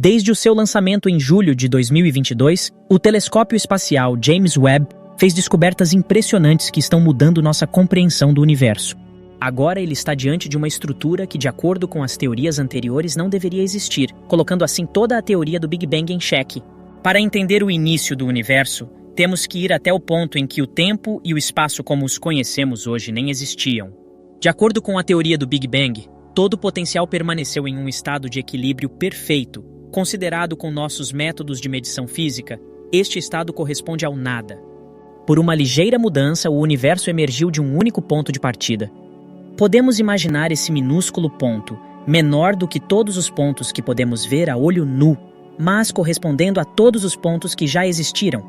Desde o seu lançamento em julho de 2022, o telescópio espacial James Webb fez descobertas impressionantes que estão mudando nossa compreensão do universo. Agora ele está diante de uma estrutura que, de acordo com as teorias anteriores, não deveria existir, colocando assim toda a teoria do Big Bang em xeque. Para entender o início do universo, temos que ir até o ponto em que o tempo e o espaço como os conhecemos hoje nem existiam. De acordo com a teoria do Big Bang, todo o potencial permaneceu em um estado de equilíbrio perfeito. Considerado com nossos métodos de medição física, este estado corresponde ao nada. Por uma ligeira mudança, o universo emergiu de um único ponto de partida. Podemos imaginar esse minúsculo ponto, menor do que todos os pontos que podemos ver a olho nu, mas correspondendo a todos os pontos que já existiram.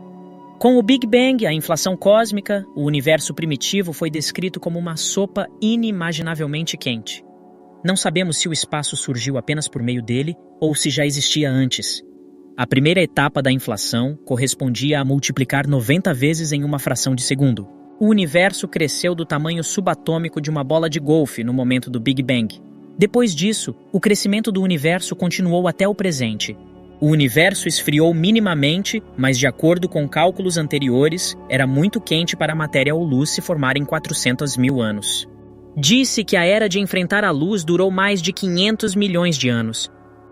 Com o Big Bang, a inflação cósmica, o universo primitivo foi descrito como uma sopa inimaginavelmente quente. Não sabemos se o espaço surgiu apenas por meio dele ou se já existia antes. A primeira etapa da inflação correspondia a multiplicar 90 vezes em uma fração de segundo. O universo cresceu do tamanho subatômico de uma bola de golfe no momento do Big Bang. Depois disso, o crescimento do universo continuou até o presente. O universo esfriou minimamente, mas de acordo com cálculos anteriores, era muito quente para a matéria ou luz se formar em 400 mil anos. Disse que a era de enfrentar a luz durou mais de 500 milhões de anos.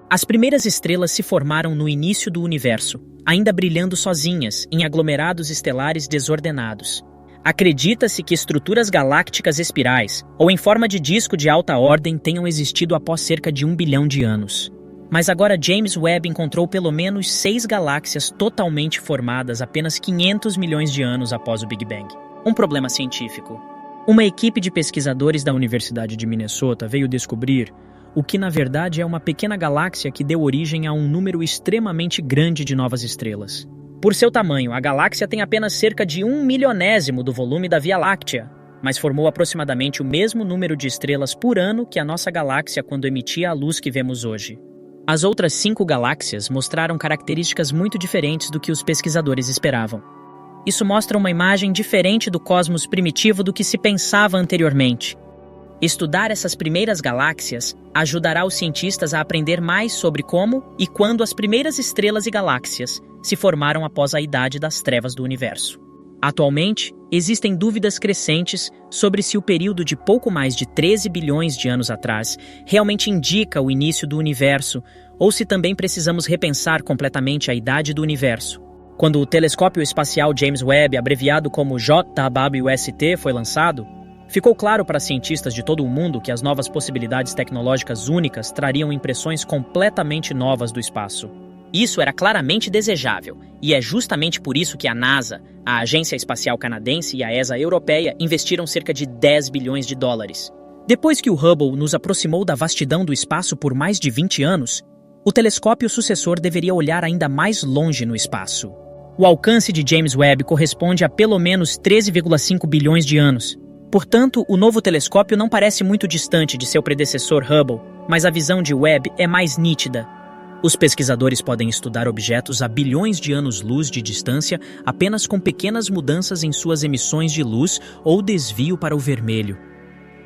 As primeiras estrelas se formaram no início do universo, ainda brilhando sozinhas, em aglomerados estelares desordenados. Acredita-se que estruturas galácticas espirais, ou em forma de disco de alta ordem, tenham existido após cerca de 1 bilhão de anos. Mas agora James Webb encontrou pelo menos 6 galáxias totalmente formadas apenas 500 milhões de anos após o Big Bang. Um problema científico. Uma equipe de pesquisadores da Universidade de Minnesota veio descobrir o que na verdade é uma pequena galáxia que deu origem a um número extremamente grande de novas estrelas. Por seu tamanho, a galáxia tem apenas cerca de 1/1000º do volume da Via Láctea, mas formou aproximadamente o mesmo número de estrelas por ano que a nossa galáxia quando emitia a luz que vemos hoje. As outras 5 galáxias mostraram características muito diferentes do que os pesquisadores esperavam. Isso mostra uma imagem diferente do cosmos primitivo do que se pensava anteriormente. Estudar essas primeiras galáxias ajudará os cientistas a aprender mais sobre como e quando as primeiras estrelas e galáxias se formaram após a idade das trevas do universo. Atualmente, existem dúvidas crescentes sobre se o período de pouco mais de 13 bilhões de anos atrás realmente indica o início do universo, ou se também precisamos repensar completamente a idade do universo. Quando o telescópio espacial James Webb, abreviado como JWST, foi lançado, ficou claro para cientistas de todo o mundo que as novas possibilidades tecnológicas únicas trariam impressões completamente novas do espaço. Isso era claramente desejável, e é justamente por isso que a NASA, a Agência Espacial Canadense e a ESA Europeia investiram cerca de 10 bilhões de dólares. Depois que o Hubble nos aproximou da vastidão do espaço por mais de 20 anos, o telescópio sucessor deveria olhar ainda mais longe no espaço. O alcance de James Webb corresponde a pelo menos 13,5 bilhões de anos. Portanto, o novo telescópio não parece muito distante de seu predecessor Hubble, mas a visão de Webb é mais nítida. Os pesquisadores podem estudar objetos a bilhões de anos-luz de distância apenas com pequenas mudanças em suas emissões de luz ou desvio para o vermelho.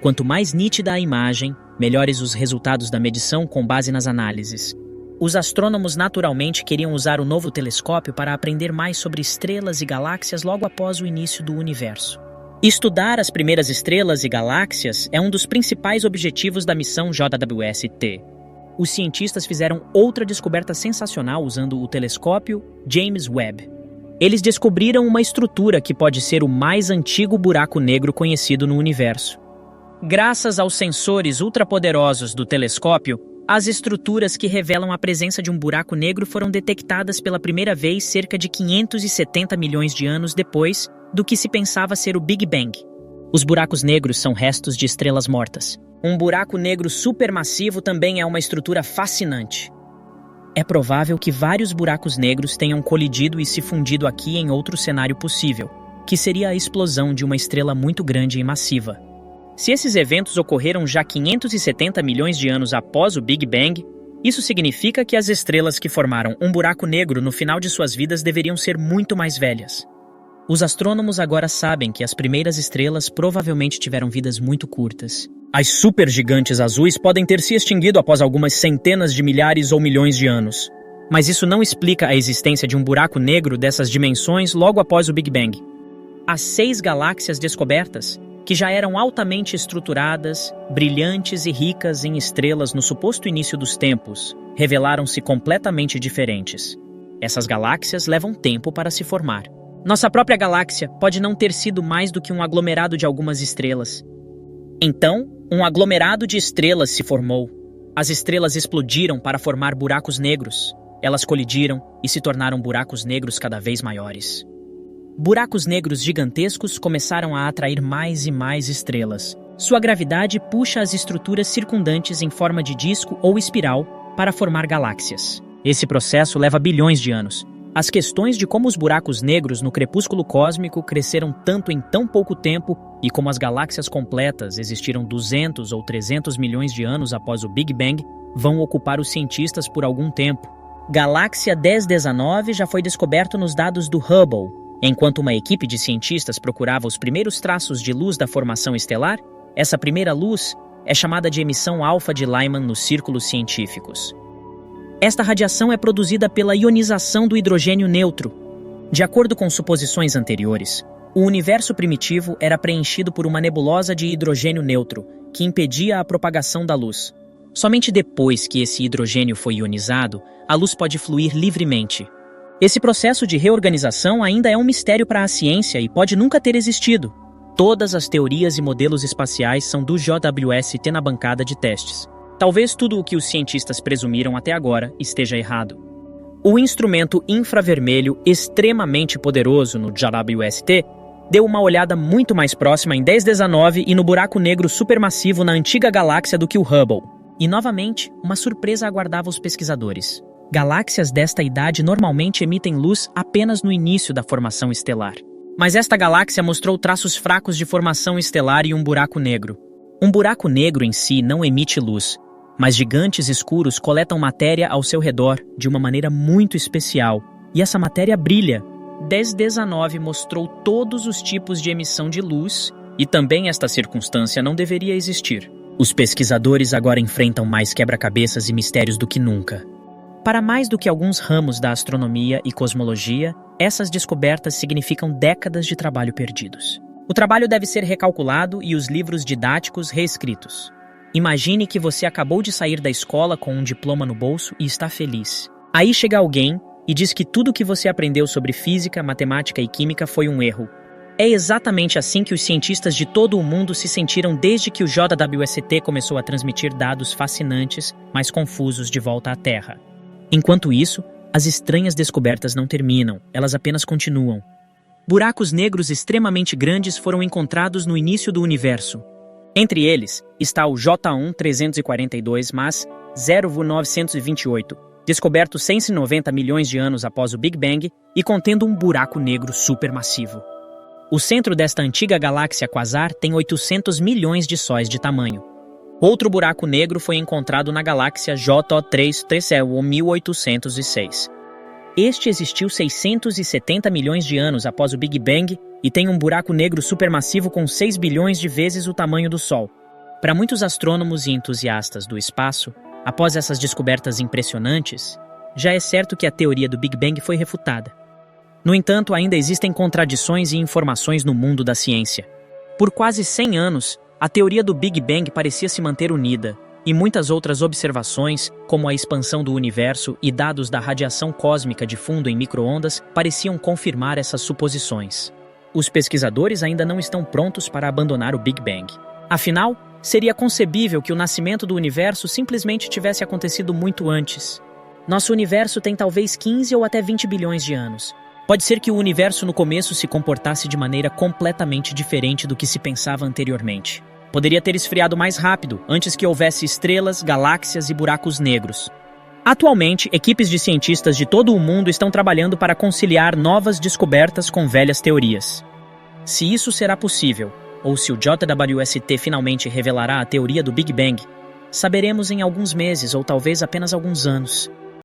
Quanto mais nítida a imagem, melhores os resultados da medição com base nas análises. Os astrônomos naturalmente queriam usar o novo telescópio para aprender mais sobre estrelas e galáxias logo após o início do universo. Estudar as primeiras estrelas e galáxias é um dos principais objetivos da missão JWST. Os cientistas fizeram outra descoberta sensacional usando o telescópio James Webb. Eles descobriram uma estrutura que pode ser o mais antigo buraco negro conhecido no universo. Graças aos sensores ultrapoderosos do telescópio, as estruturas que revelam a presença de um buraco negro foram detectadas pela primeira vez cerca de 570 milhões de anos depois do que se pensava ser o Big Bang. Os buracos negros são restos de estrelas mortas. Um buraco negro supermassivo também é uma estrutura fascinante. É provável que vários buracos negros tenham colidido e se fundido aqui em outro cenário possível, que seria a explosão de uma estrela muito grande e massiva. Se esses eventos ocorreram já 570 milhões de anos após o Big Bang, isso significa que as estrelas que formaram um buraco negro no final de suas vidas deveriam ser muito mais velhas. Os astrônomos agora sabem que as primeiras estrelas provavelmente tiveram vidas muito curtas. As supergigantes azuis podem ter se extinguido após algumas centenas de milhares ou milhões de anos. Mas isso não explica a existência de um buraco negro dessas dimensões logo após o Big Bang. As 6 galáxias descobertas, que já eram altamente estruturadas, brilhantes e ricas em estrelas no suposto início dos tempos, revelaram-se completamente diferentes. Essas galáxias levam tempo para se formar. Nossa própria galáxia pode não ter sido mais do que um aglomerado de algumas estrelas. Então, um aglomerado de estrelas se formou. As estrelas explodiram para formar buracos negros. Elas colidiram e se tornaram buracos negros cada vez maiores. Buracos negros gigantescos começaram a atrair mais e mais estrelas. Sua gravidade puxa as estruturas circundantes em forma de disco ou espiral para formar galáxias. Esse processo leva bilhões de anos. As questões de como os buracos negros no crepúsculo cósmico cresceram tanto em tão pouco tempo e como as galáxias completas existiram 200 ou 300 milhões de anos após o Big Bang vão ocupar os cientistas por algum tempo. Galáxia 1019 já foi descoberto nos dados do Hubble. Enquanto uma equipe de cientistas procurava os primeiros traços de luz da formação estelar, essa primeira luz é chamada de emissão alfa de Lyman nos círculos científicos. Esta radiação é produzida pela ionização do hidrogênio neutro. De acordo com suposições anteriores, o universo primitivo era preenchido por uma nebulosa de hidrogênio neutro, que impedia a propagação da luz. Somente depois que esse hidrogênio foi ionizado, a luz pode fluir livremente. Esse processo de reorganização ainda é um mistério para a ciência e pode nunca ter existido. Todas as teorias e modelos espaciais são do JWST na bancada de testes. Talvez tudo o que os cientistas presumiram até agora esteja errado. O instrumento infravermelho extremamente poderoso no JWST deu uma olhada muito mais próxima em 1019 e no buraco negro supermassivo na antiga galáxia do que o Hubble. E novamente, uma surpresa aguardava os pesquisadores. Galáxias desta idade normalmente emitem luz apenas no início da formação estelar. Mas esta galáxia mostrou traços fracos de formação estelar e um buraco negro. Um buraco negro em si não emite luz, mas gigantes escuros coletam matéria ao seu redor de uma maneira muito especial, e essa matéria brilha. 1019 mostrou todos os tipos de emissão de luz, e também esta circunstância não deveria existir. Os pesquisadores agora enfrentam mais quebra-cabeças e mistérios do que nunca. Para mais do que alguns ramos da astronomia e cosmologia, essas descobertas significam décadas de trabalho perdidos. O trabalho deve ser recalculado e os livros didáticos reescritos. Imagine que você acabou de sair da escola com um diploma no bolso e está feliz. Aí chega alguém e diz que tudo o que você aprendeu sobre física, matemática e química foi um erro. É exatamente assim que os cientistas de todo o mundo se sentiram desde que o JWST começou a transmitir dados fascinantes, mas confusos de volta à Terra. Enquanto isso, as estranhas descobertas não terminam, elas apenas continuam. Buracos negros extremamente grandes foram encontrados no início do universo. Entre eles está o J1 342 Mas 0,928, descoberto 190 milhões de anos após o Big Bang e contendo um buraco negro supermassivo. O centro desta antiga galáxia quasar tem 800 milhões de sóis de tamanho. Outro buraco negro foi encontrado na galáxia J337 1806. Este existiu 670 milhões de anos após o Big Bang e tem um buraco negro supermassivo com 6 bilhões de vezes o tamanho do Sol. Para muitos astrônomos e entusiastas do espaço, após essas descobertas impressionantes, já é certo que a teoria do Big Bang foi refutada. No entanto, ainda existem contradições e informações no mundo da ciência. Por quase 100 anos, a teoria do Big Bang parecia se manter unida, e muitas outras observações, como a expansão do universo e dados da radiação cósmica de fundo em micro-ondas, pareciam confirmar essas suposições. Os pesquisadores ainda não estão prontos para abandonar o Big Bang. Afinal, seria concebível que o nascimento do universo simplesmente tivesse acontecido muito antes. Nosso universo tem talvez 15 ou até 20 bilhões de anos. Pode ser que o universo no começo se comportasse de maneira completamente diferente do que se pensava anteriormente. Poderia ter esfriado mais rápido, antes que houvesse estrelas, galáxias e buracos negros. Atualmente, equipes de cientistas de todo o mundo estão trabalhando para conciliar novas descobertas com velhas teorias. Se isso será possível, ou se o JWST finalmente revelará a teoria do Big Bang, saberemos em alguns meses ou talvez apenas alguns anos.